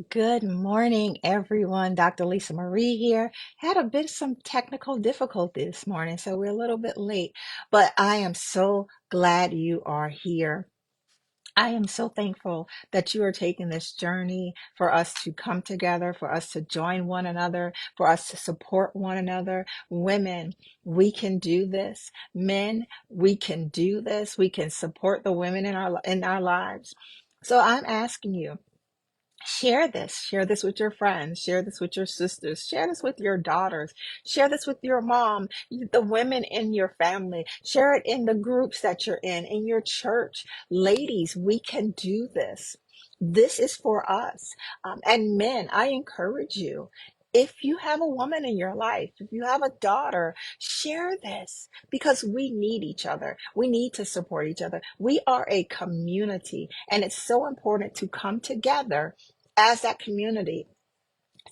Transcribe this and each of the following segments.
Good morning, everyone. Dr. Lisa Marie here. Had a bit some technical difficulty this morning, so we're a little bit late, but I am so glad you are here. I am so thankful that you are taking this journey for us to come together, for us to join one another, for us to support one another. Women, we can do this. Men, we can do this. We can support the women in our lives. So I'm asking you, share this with your friends, share this with your sisters, share this with your daughters, share this with your mom, the women in your family, share it in the groups that you're in your church. Ladies, we can do this. This is for us. And men, I encourage you, if you have a woman in your life, if you have a daughter, share this because we need each other. We need to support each other. We are a community, and it's so important to come together as that community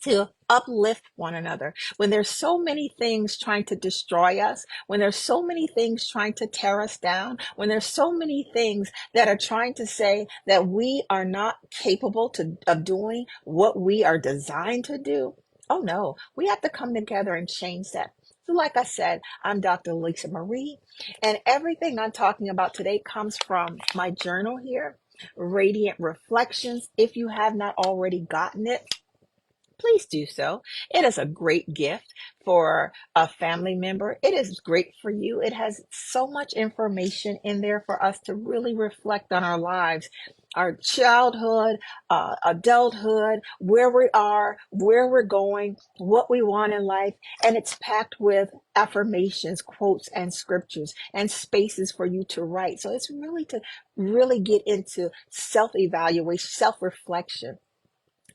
to uplift one another. When there's so many things trying to destroy us, when there's so many things trying to tear us down, when there's so many things that are trying to say that we are not capable of doing what we are designed to do, oh no, we have to come together and change that. So like I said, I'm Dr. Lisa Marie, and everything I'm talking about today comes from my journal here, Radiant Reflections. If you have not already gotten it, please do so. It is a great gift for a family member. It is great for you. It has so much information in there for us to really reflect on our lives, our childhood, adulthood, where we are, where we're going, what we want in life. And it's packed with affirmations, quotes, and scriptures and spaces for you to write. So it's really to really get into self-evaluation, self-reflection.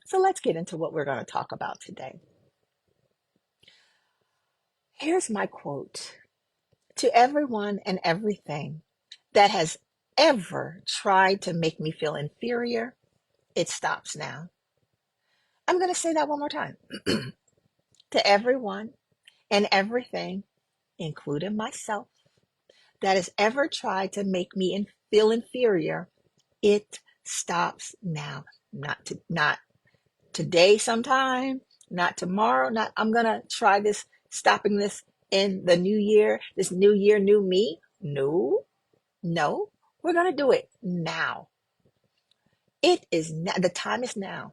So let's get into what we're going to talk about today. Here's my quote. To everyone and everything that has ever tried to make me feel inferior, it stops now. I'm going to say that one more time. To everyone and everything, including myself, that has ever tried to make me feel inferior, it stops now. Not today sometime, not tomorrow, not I'm gonna try this, stopping this in the new year, this new year, new me. No, no, we're gonna do it now. It is now, the time is now.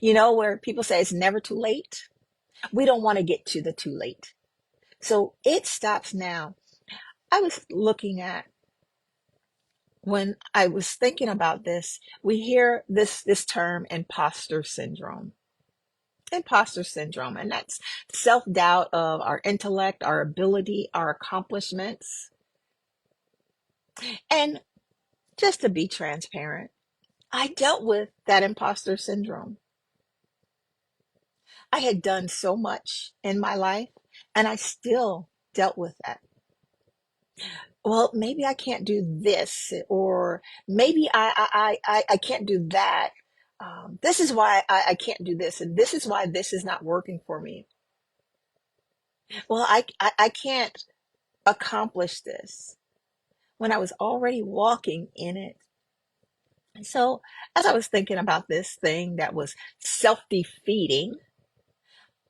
You know, where people say it's never too late. We don't want to get to the too late. So it stops now. I was looking at when I was thinking about this, we hear this term imposter syndrome. Imposter syndrome, and that's self-doubt of our intellect, our ability, our accomplishments. And just to be transparent, I dealt with that imposter syndrome. I had done so much in my life, and I still dealt with that. Well, maybe I can't do this, or maybe I can't do that. This is why I can't do this, and this is why this is not working for me. Well, I can't accomplish this when I was already walking in it. And so, as I was thinking about this thing that was self defeating,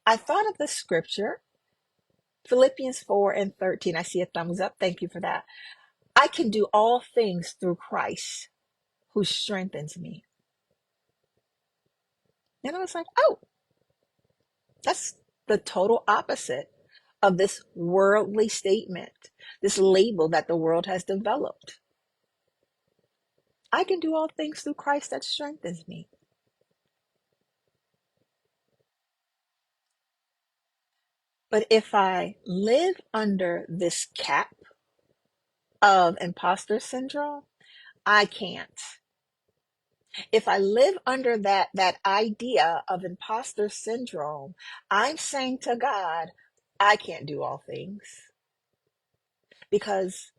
I thought of the scripture, Philippians 4 and 13. I see a thumbs up. Thank you for that. I can do all things through Christ who strengthens me. And I was like, oh, that's the total opposite of this worldly statement, this label that the world has developed. I can do all things through Christ that strengthens me. But if I live under this cap of imposter syndrome, I can't. If I live under that idea of imposter syndrome, I'm saying to God, I can't do all things because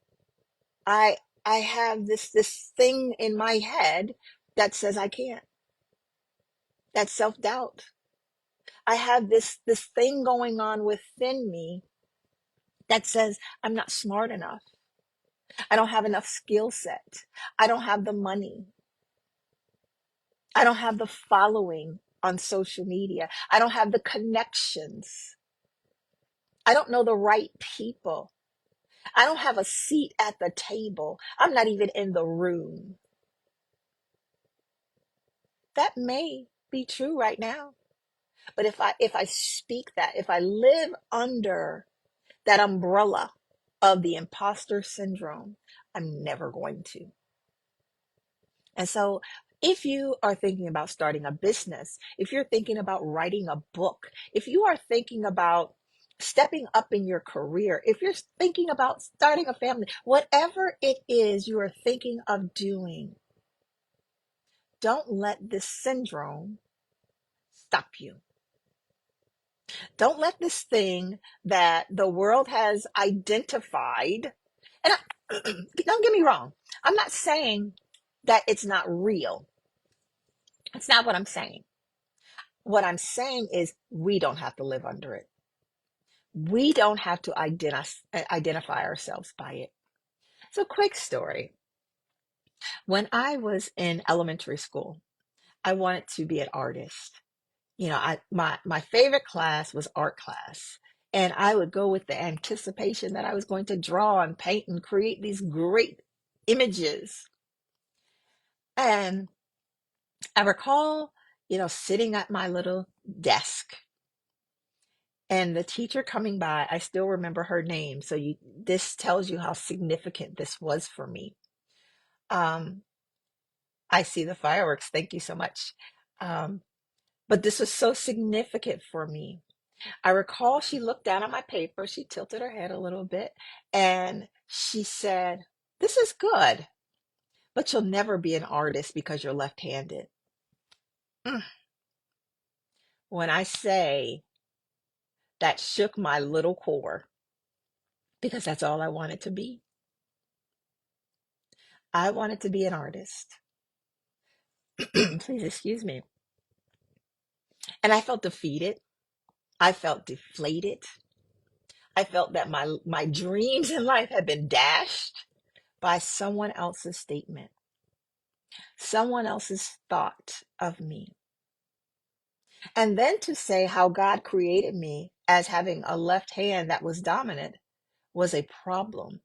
I I have this thing in my head that says I can't. That's self-doubt. I have this thing going on within me that says I'm not smart enough. I don't have enough skill set. I don't have the money. I don't have the following on social media. I don't have the connections. I don't know the right people. I don't have a seat at the table. I'm not even in the room. That may be true right now. But if I speak that, if I live under that umbrella of the imposter syndrome, I'm never going to. And so if you are thinking about starting a business, if you're thinking about writing a book, if you are thinking about stepping up in your career, if you're thinking about starting a family, whatever it is you are thinking of doing, don't let this syndrome stop you. Don't let this thing that the world has identified, and don't get me wrong, I'm not saying that it's not real. That's not what I'm saying. What I'm saying is we don't have to live under it. We don't have to identify ourselves by it. So, quick story. When I was in elementary school, I wanted to be an artist. My favorite class was art class. And I would go with the anticipation that I was going to draw and paint and create these great images. And I recall, sitting at my little desk and the teacher coming by. I still remember her name. So this tells you how significant this was for me. Um, I see the fireworks. Thank you so much. Um, but this was so significant for me. I recall she looked down at my paper. She tilted her head a little bit and she said, "This is good, but you'll never be an artist because you're left-handed." Mm. When I say that shook my little core, because that's all I wanted to be. I wanted to be an artist. Please excuse me. And I felt defeated. I felt deflated. I felt that my dreams in life had been dashed by someone else's statement, someone else's thought of me. And then to say how God created me as having a left hand that was dominant was a problem,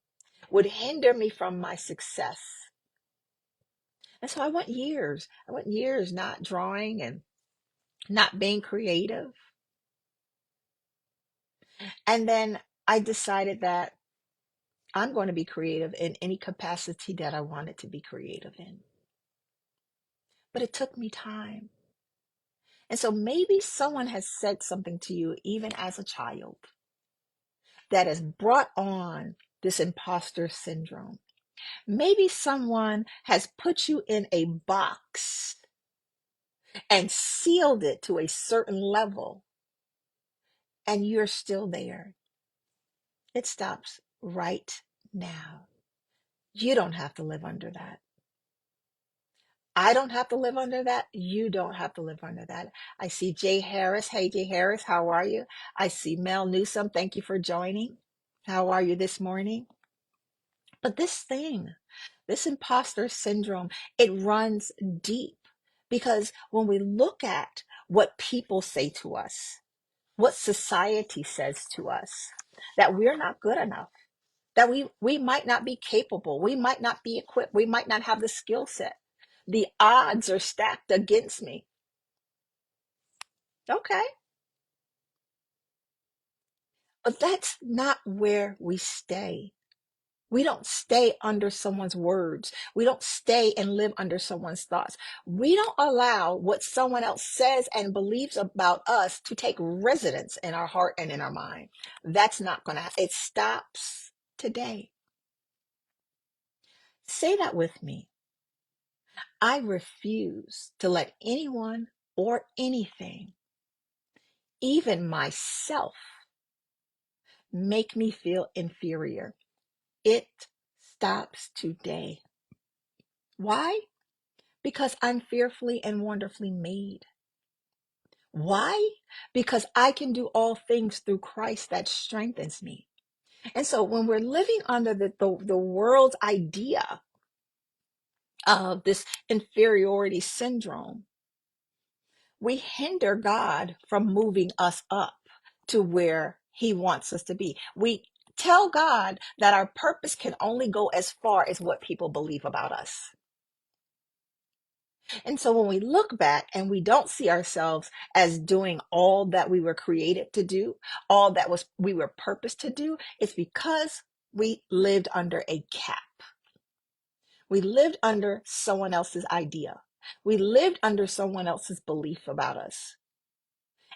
would hinder me from my success. And so I went years not drawing and not being creative. And then I decided that I'm going to be creative in any capacity that I wanted to be creative in. But it took me time. And so maybe someone has said something to you, even as a child, that has brought on this imposter syndrome. Maybe someone has put you in a box and sealed it to a certain level, and you're still there. It stops right now. You don't have to live under that. I don't have to live under that. You don't have to live under that. I see Jay Harris. Hey, Jay Harris, how are you? I see Mel Newsom. Thank you for joining. How are you this morning? But this imposter syndrome, it runs deep because when we look at what people say to us, what society says to us, that we're not good enough, that we might not be capable, we might not be equipped, we might not have the skill set. The odds are stacked against me. Okay. But that's not where we stay. We don't stay under someone's words. We don't stay and live under someone's thoughts. We don't allow what someone else says and believes about us to take residence in our heart and in our mind. That's not going to, it stops today. Say that with me. I refuse to let anyone or anything, even myself, make me feel inferior. It stops today. Why? Because I'm fearfully and wonderfully made. Why? Because I can do all things through Christ that strengthens me. And so when we're living under the world's idea of this inferiority syndrome, we hinder God from moving us up to where he wants us to be. We tell God that our purpose can only go as far as what people believe about us. And so when we look back and we don't see ourselves as doing all that we were created to do, all that was we were purposed to do, it's because we lived under a cap. We lived under someone else's idea. We lived under someone else's belief about us,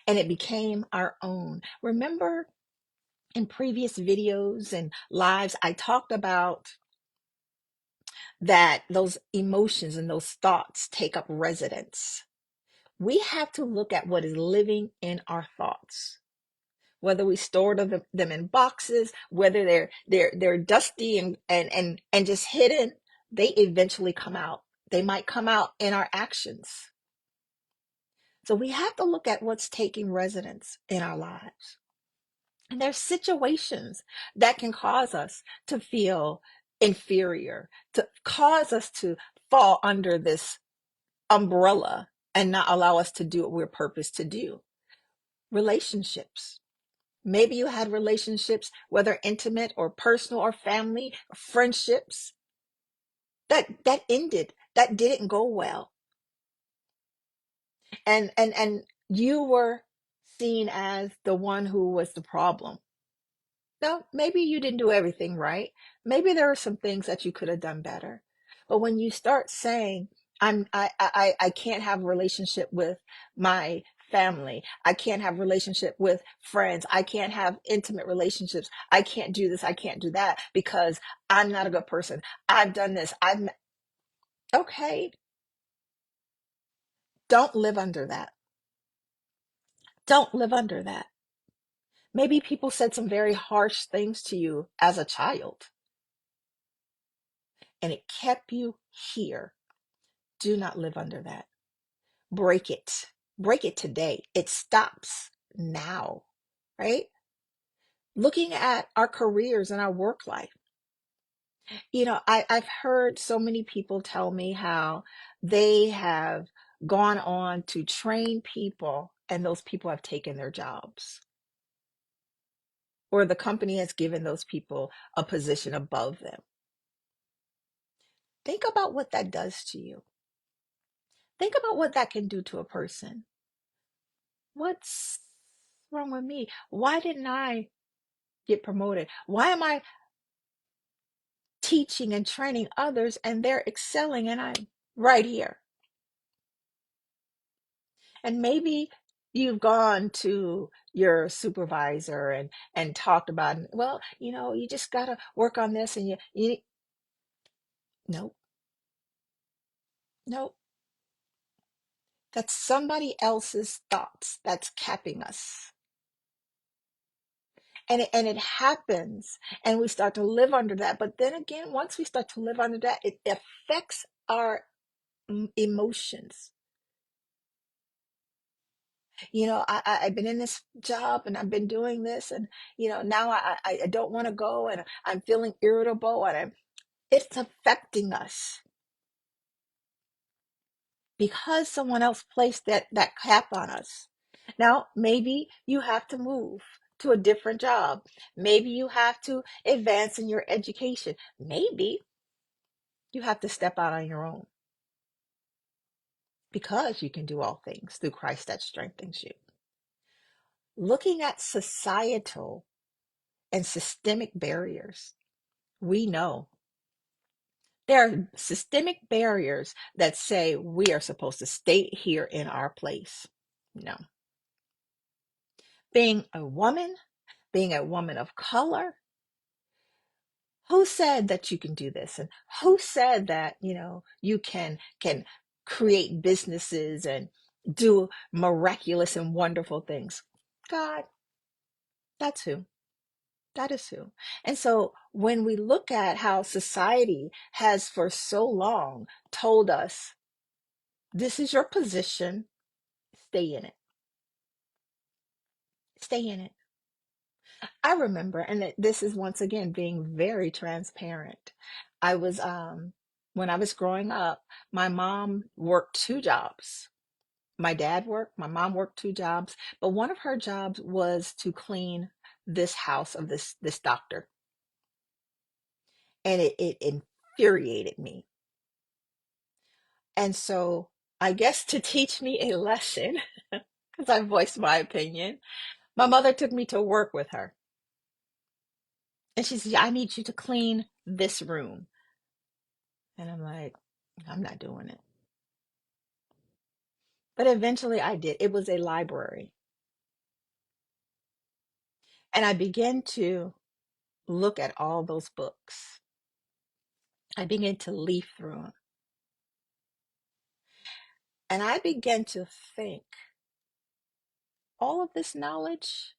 and it became our own. Remember in previous videos and lives, I talked about that those emotions and those thoughts take up residence. We have to look at what is living in our thoughts, whether we store them in boxes, whether they're dusty and just hidden. They eventually come out. They might come out in our actions. So we have to look at what's taking residence in our lives. And there's situations that can cause us to feel inferior, to cause us to fall under this umbrella and not allow us to do what we're purposed to do. Relationships. Maybe you had relationships, whether intimate or personal or family, friendships that ended, that didn't go well. And you were seen as the one who was the problem. Now, maybe you didn't do everything right. Maybe there are some things that you could have done better. But when you start saying, I can't have a relationship with my family. I can't have a relationship with friends. I can't have intimate relationships. I can't do this. I can't do that because I'm not a good person. I've done this. Okay. Don't live under that. Don't live under that. Maybe people said some very harsh things to you as a child and it kept you here. Do not live under that. Break it. Break it today. It stops now, right? Looking at our careers and our work life. I've heard so many people tell me how they have gone on to train people and those people have taken their jobs. Or the company has given those people a position above them. Think about what that does to you. Think about what that can do to a person. What's wrong with me? Why didn't I get promoted? Why am I teaching and training others and they're excelling and I'm right here? And maybe you've gone to your supervisor and talked about, well, you just got to work on this and you nope, nope. That's somebody else's thoughts that's capping us. And it happens and we start to live under that. But then again, once we start to live under that, it affects our emotions. I've been in this job and I've been doing this and now I don't want to go and I'm feeling irritable and it's affecting us because someone else placed that cap on us. Now, maybe you have to move to a different job. Maybe you have to advance in your education. Maybe you have to step out on your own because you can do all things through Christ that strengthens you. Looking at societal and systemic barriers, we know there are systemic barriers that say we are supposed to stay here in our place. No. Being a woman of color, who said that you can do this? And who said that, you can create businesses and do miraculous and wonderful things? God, that's who. That is who. And so when we look at how society has for so long told us, this is your position, stay in it. Stay in it. I remember, and this is once again being very transparent. I was, when I was growing up, my mom worked two jobs. my dad worked, my mom worked two jobs, but one of her jobs was to clean this house of this doctor. And it infuriated me. And so I guess to teach me a lesson, because I voiced my opinion, my mother took me to work with her. And she said, I need you to clean this room. And I'm like, I'm not doing it. But eventually I did. It was a library. And I began to look at all those books. I began to leaf through them. And I began to think, all of this knowledge,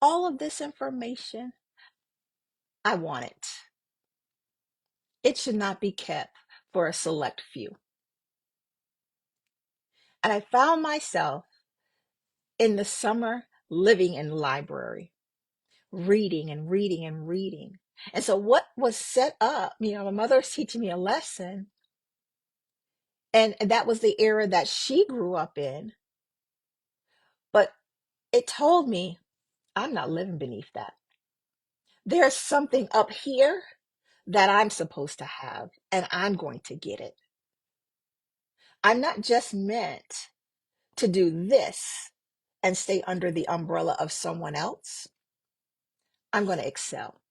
all of this information, I want it. It should not be kept for a select few. And I found myself in the summer living in the library, reading and reading and reading. And so what was set up, my mother was teaching me a lesson, and that was the era that she grew up in. But it told me I'm not living beneath that. There's something up here that I'm supposed to have, and I'm going to get it. I'm not just meant to do this and stay under the umbrella of someone else. I'm going to excel.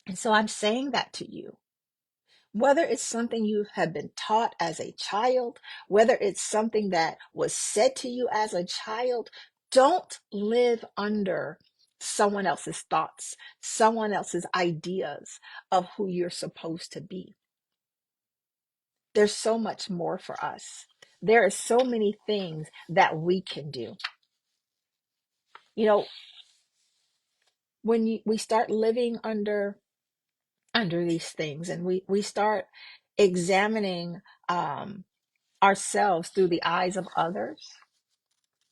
And so I'm saying that to you. Whether it's something you have been taught as a child, whether it's something that was said to you as a child, don't live under someone else's thoughts, someone else's ideas of who you're supposed to be. There's so much more for us. There are so many things that we can do. You know, when we start living under these things, and we start examining ourselves through the eyes of others,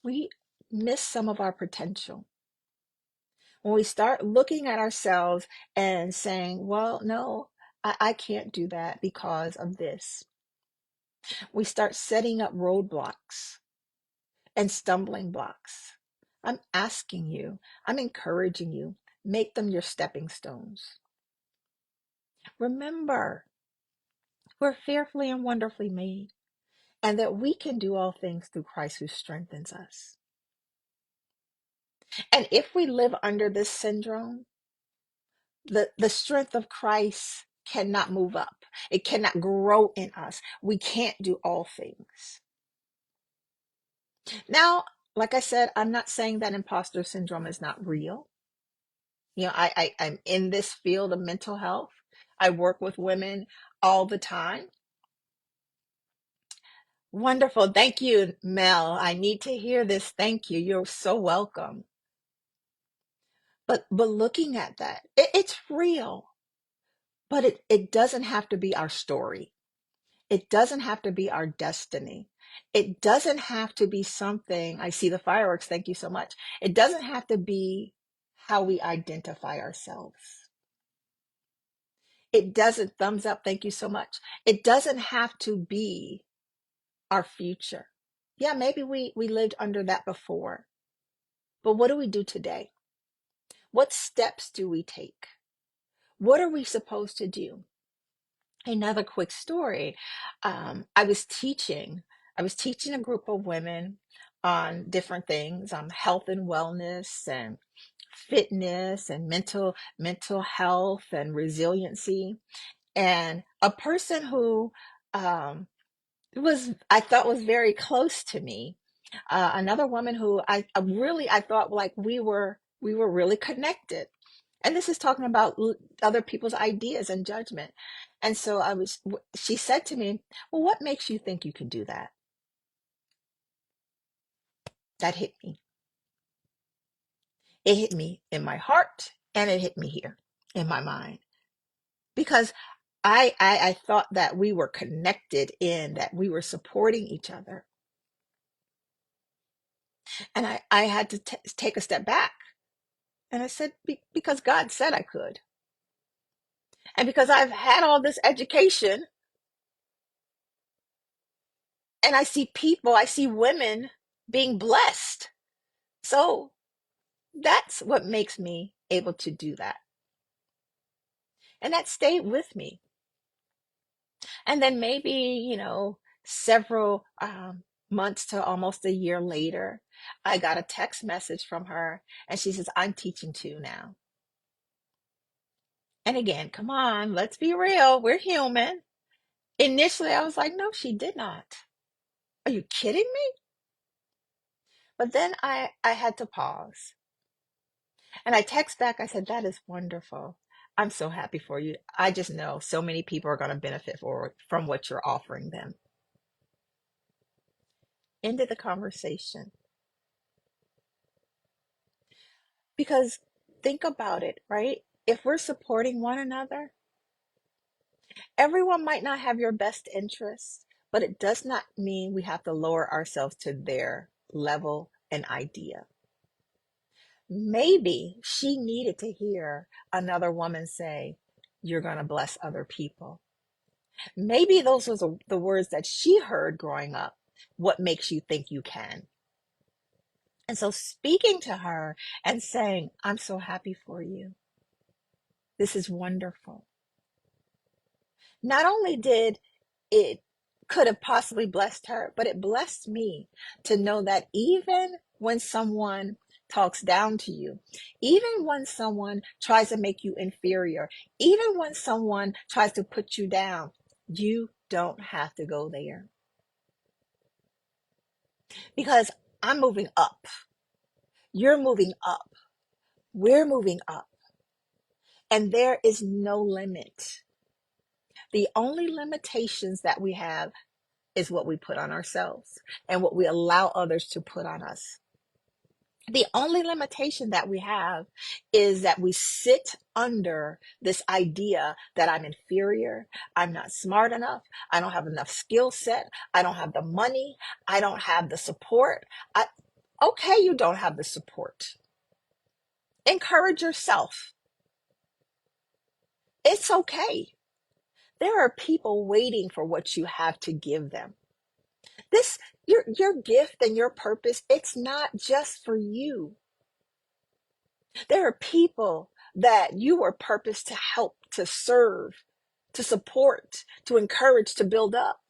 we miss some of our potential. When we start looking at ourselves and saying, well, no, I can't do that because of this, we start setting up roadblocks and stumbling blocks. I'm asking you, I'm encouraging you, make them your stepping stones. Remember, we're fearfully and wonderfully made, and that we can do all things through Christ who strengthens us. And if we live under this syndrome, the strength of Christ cannot move up. It cannot grow in us. We can't do all things. Now, like I said, I'm not saying that imposter syndrome is not real. I'm in this field of mental health. I work with women all the time. Wonderful. Thank you, Mel. I need to hear this. Thank you. You're so welcome. But looking at that, it's real, but it doesn't have to be our story. It doesn't have to be our destiny. It doesn't have to be something, I see the fireworks, thank you so much. It doesn't have to be how we identify ourselves. It doesn't, thumbs up, thank you so much. It doesn't have to be our future. Yeah, maybe we lived under that before, but what do we do today? What steps do we take? What are we supposed to do? Another quick story. I was teaching a group of women on different things, health and wellness and fitness and mental health and resiliency. And a person who I thought was very close to me, another woman who I thought like we were really connected. And this is talking about other people's ideas and judgment. And so she said to me, well, what makes you think you can do that? That hit me. It hit me in my heart, and it hit me here in my mind, because I thought that we were connected, in that we were supporting each other. And I had to take a step back. And I said, because God said I could. And because I've had all this education, And I see women being blessed. So that's what makes me able to do that. And that stayed with me. And then maybe, several months to almost a year later, I got a text message from her and she says, I'm teaching too now. And again, come on, let's be real. We're human. Initially, I was like, no, she did not. Are you kidding me? But then I had to pause and I text back. I said, that is wonderful. I'm so happy for you. I just know so many people are going to benefit from what you're offering them. Ended the conversation. Because think about it, right? If we're supporting one another, everyone might not have your best interests, but it does not mean we have to lower ourselves to their level and idea. Maybe she needed to hear another woman say, you're going to bless other people. Maybe those were the words that she heard growing up. What makes you think you can? And so speaking to her and saying, I'm so happy for you. This is wonderful. Not only did it could have possibly blessed her, but it blessed me to know that even when someone talks down to you, even when someone tries to make you inferior, even when someone tries to put you down, you don't have to go there. Because I'm moving up. You're moving up. We're moving up. And there is no limit. The only limitations that we have is what we put on ourselves and what we allow others to put on us. The only limitation that we have is that we sit under this idea that I'm inferior, I'm not smart enough, I don't have enough skill set, I don't have the money, I don't have the support. Okay, you don't have the support. Encourage yourself. It's okay. There are people waiting for what you have to give them. This, your gift and your purpose, it's not just for you. There are people that you were purposed to help, to serve, to support, to encourage, to build up.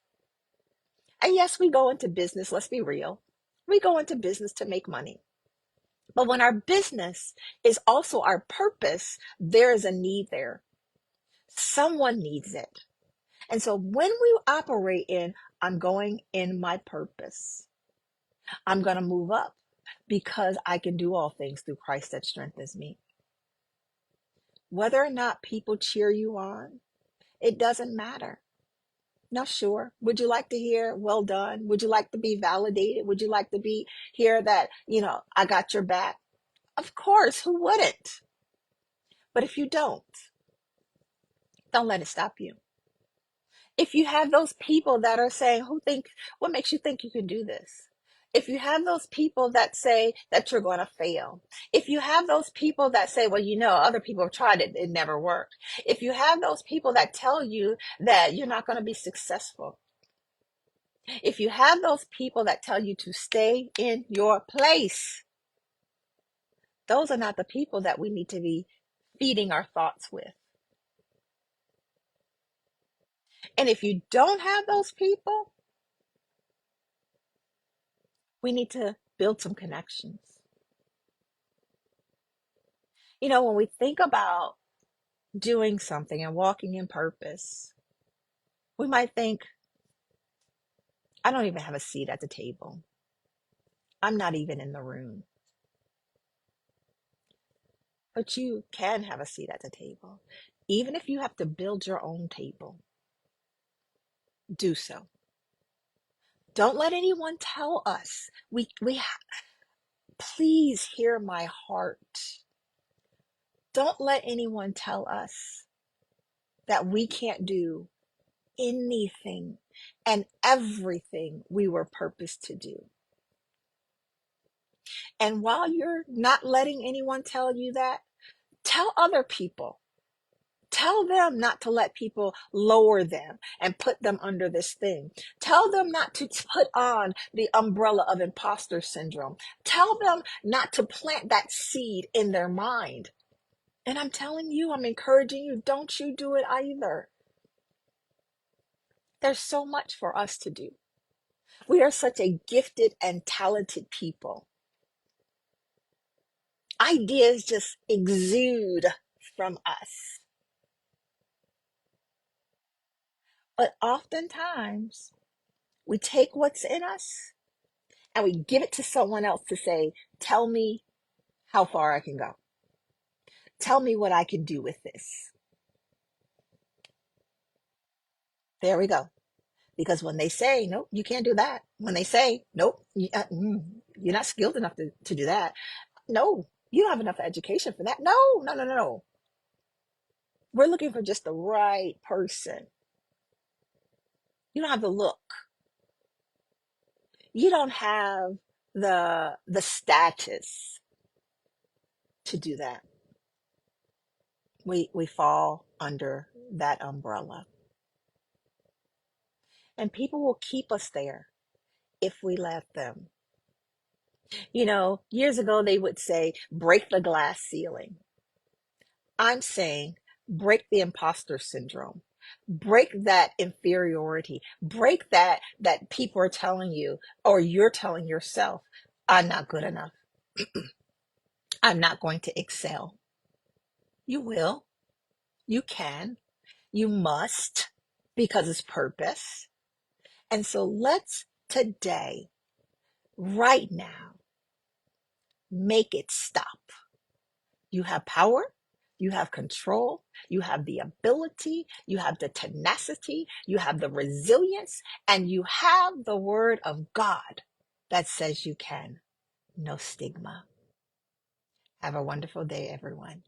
And yes, we go into business, let's be real. We go into business to make money. But when our business is also our purpose, there is a need there. Someone needs it. And so when we operate in, I'm going in my purpose, I'm going to move up because I can do all things through Christ that strengthens me. Whether or not people cheer you on, it doesn't matter. Now, sure, would you like to hear, well done? Would you like to be validated? Would you like to hear that, I got your back? Of course, who wouldn't? But if you don't let it stop you. If you have those people that are saying, what makes you think you can do this? If you have those people that say that you're going to fail, if you have those people that say, well, other people have tried it, it never worked. If you have those people that tell you that you're not going to be successful, if you have those people that tell you to stay in your place, those are not the people that we need to be feeding our thoughts with. And if you don't have those people, we need to build some connections. When we think about doing something and walking in purpose, we might think, I don't even have a seat at the table. I'm not even in the room. But you can have a seat at the table. Even if you have to build your own table, do so. Don't let anyone tell us. Please hear my heart. Don't let anyone tell us that we can't do anything and everything we were purposed to do. And while you're not letting anyone tell you that, tell other people Tell them not to let people lower them and put them under this thing. Tell them not to put on the umbrella of imposter syndrome. Tell them not to plant that seed in their mind. And I'm telling you, I'm encouraging you, don't you do it either. There's so much for us to do. We are such a gifted and talented people. Ideas just exude from us. But oftentimes, we take what's in us and we give it to someone else to say, tell me how far I can go. Tell me what I can do with this. There we go. Because when they say, nope, you can't do that. When they say, nope, you're not skilled enough to do that. No, you don't have enough education for that. No, no, no, no, no. We're looking for just the right person. You don't have the look. You don't have the status to do that. We fall under that umbrella. And people will keep us there if we let them. Years ago they would say, break the glass ceiling. I'm saying, break the imposter syndrome. Break that inferiority. Break that people are telling you, or you're telling yourself, I'm not good enough. I'm not going to excel. You will. You can. You must, because it's purpose. And so let's today, right now, make it stop. You have power. You have control. You have the ability. You have the tenacity. You have the resilience. And you have the word of God that says you can. No stigma. Have a wonderful day, everyone.